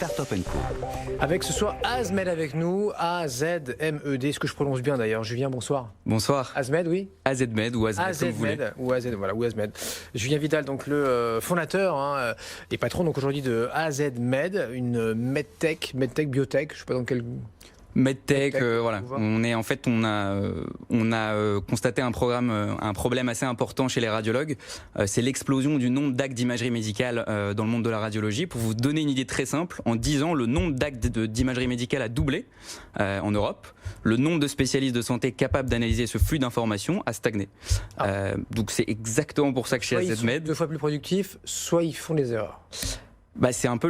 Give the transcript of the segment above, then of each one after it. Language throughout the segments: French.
Startup & Co. Avec ce soir Azmed avec nous, A-Z-M-E-D, est-ce que je prononce bien d'ailleurs? Julien, bonsoir. Bonsoir. Azmed, oui. Azmed ou Azmed, comme vous voulez. Ou AZ, voilà, ou Azmed. Julien Vidal, donc le fondateur et patron donc aujourd'hui de AZmed, une medtech biotech, je sais pas dans quel... MedTech, voilà. On a constaté un problème assez important chez les radiologues. C'est l'explosion du nombre d'actes d'imagerie médicale dans le monde de la radiologie. Pour vous donner une idée très simple, en 10 ans, le nombre d'actes d'imagerie médicale a doublé en Europe. Le nombre de spécialistes de santé capables d'analyser ce flux d'informations a stagné. Donc c'est exactement pour ça que chez AZmed... Soit ils sont 2 fois plus productifs, soit ils font des erreurs. C'est un peu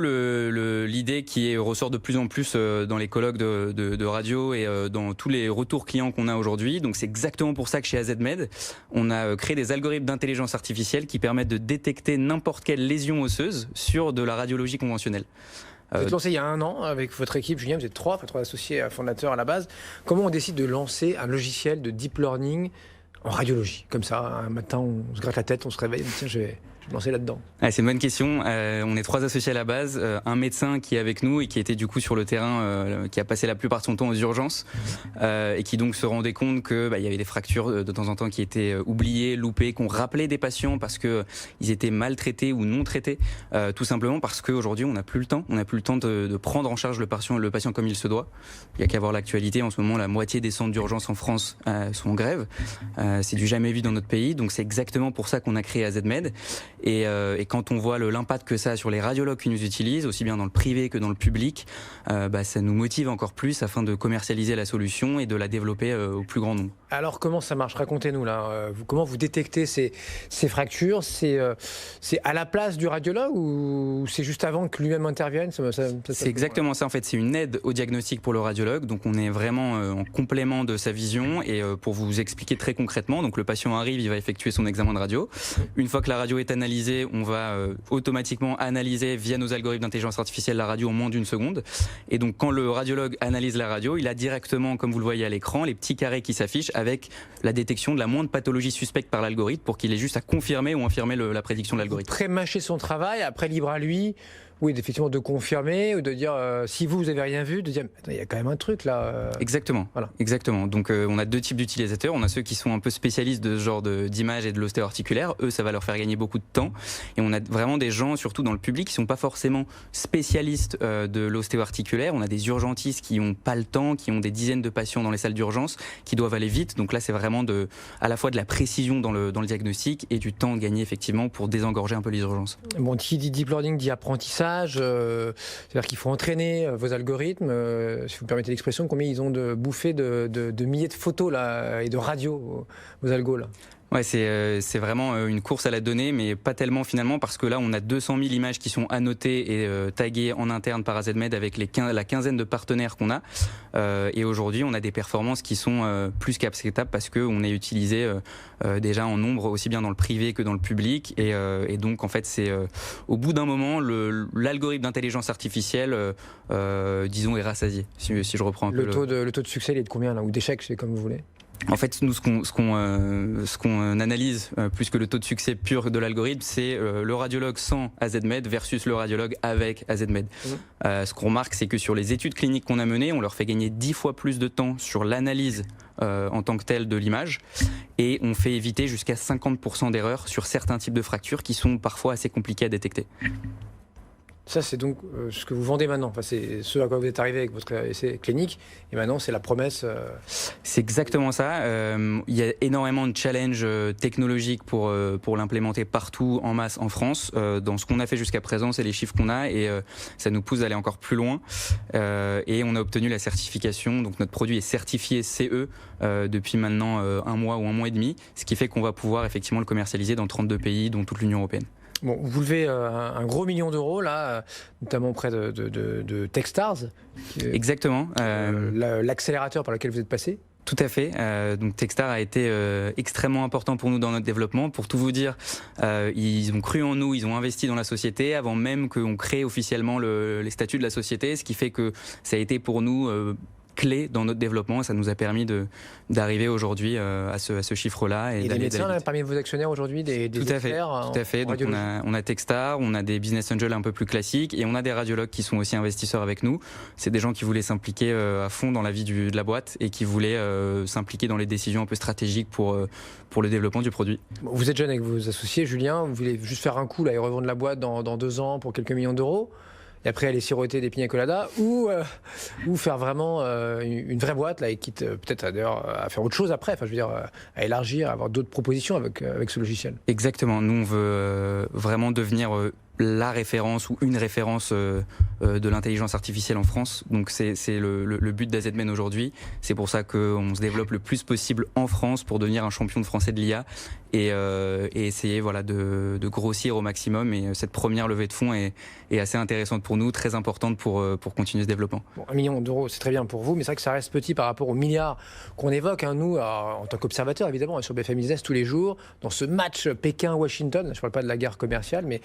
l'idée qui ressort de plus en plus dans les colloques de radio et dans tous les retours clients qu'on a aujourd'hui. Donc c'est exactement pour ça que chez AZmed, on a créé des algorithmes d'intelligence artificielle qui permettent de détecter n'importe quelle lésion osseuse sur de la radiologie conventionnelle. Vous êtes lancé il y a 1 an avec votre équipe, Julien, vous êtes 3 associés fondateurs à la base. Comment on décide de lancer un logiciel de deep learning en radiologie? Comme ça, un matin, on se gratte la tête, on se réveille, tiens, je vais me lancer là-dedans. C'est une bonne question. On est 3 associés à la base, un médecin qui est avec nous et qui était du coup sur le terrain, qui a passé la plupart de son temps aux urgences et qui donc se rendait compte que il y avait des fractures de temps en temps qui étaient oubliées, loupées, qu'on rappelait des patients parce que ils étaient maltraités ou non traités, tout simplement parce qu'aujourd'hui on n'a plus le temps. On n'a plus le temps de prendre en charge le patient comme il se doit. Il y a qu'à voir l'actualité. En ce moment, la moitié des centres d'urgence en France sont en grève. C'est du jamais vu dans notre pays. Donc c'est exactement pour ça qu'on a créé AZmed. Et quand on voit l'impact que ça a sur les radiologues qui nous utilisent, aussi bien dans le privé que dans le public, ça nous motive encore plus afin de commercialiser la solution et de la développer au plus grand nombre. Alors comment ça marche? Racontez-nous là. Comment vous détectez ces fractures? C'est à la place du radiologue ou c'est juste avant que lui-même intervienne? C'est exactement ça en fait. C'est une aide au diagnostic pour le radiologue. Donc on est vraiment en complément de sa vision. Et pour vous expliquer très concrètement, donc le patient arrive, il va effectuer son examen de radio. Une fois que la radio est analysée, on va automatiquement analyser via nos algorithmes d'intelligence artificielle la radio en moins d'1 seconde. Et donc quand le radiologue analyse la radio, il a directement, comme vous le voyez à l'écran, les petits carrés qui s'affichent avec la détection de la moindre pathologie suspecte par l'algorithme pour qu'il ait juste à confirmer ou infirmer la prédiction de l'algorithme. Pré-mâcher son travail, après libre à lui. Oui, effectivement, de confirmer ou de dire si vous avez rien vu, de dire il y a quand même un truc là. Exactement. Voilà. Exactement. Donc on a 2 types d'utilisateurs. On a ceux qui sont un peu spécialistes de ce genre d'image et de l'ostéo-articulaire. Eux, ça va leur faire gagner beaucoup de temps. Et on a vraiment des gens, surtout dans le public, qui sont pas forcément spécialistes de l'ostéo-articulaire. On a des urgentistes qui ont pas le temps, qui ont des dizaines de patients dans les salles d'urgence, qui doivent aller vite. Donc là, c'est vraiment à la fois de la précision dans le diagnostic et du temps gagné effectivement pour désengorger un peu les urgences. Bon, qui dit deep learning dit apprentissage. C'est-à-dire qu'il faut entraîner vos algorithmes, si vous me permettez l'expression. Combien ils ont de bouffées de milliers de photos là, et de radios, vos algos là? Ouais, c'est vraiment une course à la donnée, mais pas tellement finalement, parce que là, on a 200 000 images qui sont annotées et taguées en interne par AZmed avec la quinzaine de partenaires qu'on a. Et aujourd'hui, on a des performances qui sont plus qu'acceptables parce qu'on est utilisé déjà en nombre aussi bien dans le privé que dans le public. Et donc, en fait, c'est au bout d'un moment, l'algorithme d'intelligence artificielle, disons, est rassasié. Si je reprends un peu le taux de succès, il est de combien là, ou d'échec, c'est comme vous voulez? En fait, nous, ce qu'on analyse, plus que le taux de succès pur de l'algorithme, c'est le radiologue sans AZmed versus le radiologue avec AZmed. Ce qu'on remarque, c'est que sur les études cliniques qu'on a menées, on leur fait gagner 10 fois plus de temps sur l'analyse en tant que telle de l'image, et on fait éviter jusqu'à 50% d'erreurs sur certains types de fractures qui sont parfois assez compliqués à détecter. Ça, c'est donc ce que vous vendez maintenant. Enfin, c'est ce à quoi vous êtes arrivé avec votre essai clinique. Et maintenant, c'est la promesse. C'est exactement ça. Il y a énormément de challenges technologiques pour l'implémenter partout en masse en France. Dans ce qu'on a fait jusqu'à présent, c'est les chiffres qu'on a et ça nous pousse d'aller encore plus loin. Et on a obtenu la certification. Donc notre produit est certifié CE depuis maintenant 1 mois ou 1 mois et demi. Ce qui fait qu'on va pouvoir effectivement le commercialiser dans 32 pays, dont toute l'Union européenne. Bon, vous levez un gros million d'euros, là, notamment auprès de Techstars. Exactement. L'accélérateur par lequel vous êtes passé. Tout à fait. Donc Techstars a été extrêmement important pour nous dans notre développement. Pour tout vous dire, ils ont cru en nous, ils ont investi dans la société avant même qu'on crée officiellement les statuts de la société, ce qui fait que ça a été pour nous clé dans notre développement. Ça nous a permis d'arriver aujourd'hui à ce chiffre-là. Et des médecins là, parmi vos actionnaires aujourd'hui, des experts. Tout à fait. Donc on a Techstar, on a des business angels un peu plus classiques et on a des radiologues qui sont aussi investisseurs avec nous. C'est des gens qui voulaient s'impliquer à fond dans la vie de la boîte et qui voulaient s'impliquer dans les décisions un peu stratégiques pour le développement du produit. Vous êtes jeune avec vos associés, Julien, vous voulez juste faire un coup là, et revendre la boîte dans 2 ans pour quelques millions d'euros et après aller siroter des pina coladas ou faire vraiment une vraie boîte là, et quitte peut-être d'ailleurs à faire autre chose après, enfin je veux dire à élargir, à avoir d'autres propositions avec ce logiciel. Exactement, nous on veut vraiment devenir la référence ou une référence de l'intelligence artificielle en France. Donc c'est le but d'AZMen aujourd'hui. C'est pour ça qu'on se développe le plus possible en France pour devenir un champion de français de l'IA et essayer de grossir au maximum. Et cette première levée de fonds est assez intéressante pour nous, très importante pour continuer ce développement. Bon, 1 million d'euros, c'est très bien pour vous, mais c'est vrai que ça reste petit par rapport aux milliards qu'on évoque, hein, nous, en tant qu'observateurs évidemment, sur BFM Business tous les jours, dans ce match Pékin-Washington. Je ne parle pas de la guerre commerciale, mais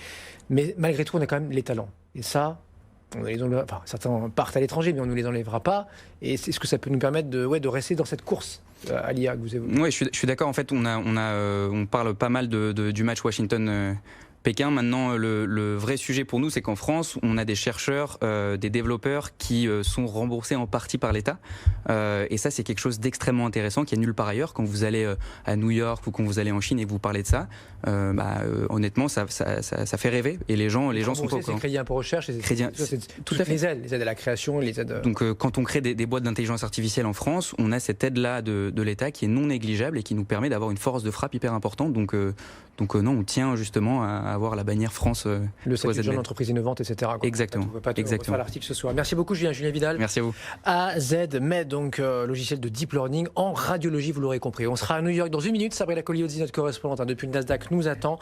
malgré tout, on a quand même les talents. Et ça, certains partent à l'étranger, mais on ne nous les enlèvera pas. Et est-ce que ça peut nous permettre de rester dans cette course à l'IA que vous évoquez? Oui, je suis d'accord. En fait, on parle pas mal du match Washington. Pékin, maintenant, le vrai sujet pour nous, c'est qu'en France, on a des chercheurs, des développeurs qui sont remboursés en partie par l'État. Et ça, c'est quelque chose d'extrêmement intéressant qui est nulle part ailleurs. Quand vous allez à New York ou quand vous allez en Chine et que vous parlez de ça, honnêtement, ça fait rêver. Et les gens sont pas au courant. C'est crédit impôt recherche, tout à fait. Les aides à la création, les aides. Donc, quand on crée des boîtes d'intelligence artificielle en France, on a cette aide-là de l'État qui est non négligeable et qui nous permet d'avoir une force de frappe hyper importante. Donc non, on tient justement à avoir la bannière France. Le statut de jeune entreprise innovante, etc. Exactement. On ne peut pas refaire l'article ce soir. Merci beaucoup Julien Vidal. Merci à vous. AZMen, donc logiciel de deep learning en radiologie, vous l'aurez compris. On sera à New York dans 1 minute. Sabrina Colliozzi, notre correspondante depuis le Nasdaq, nous attend.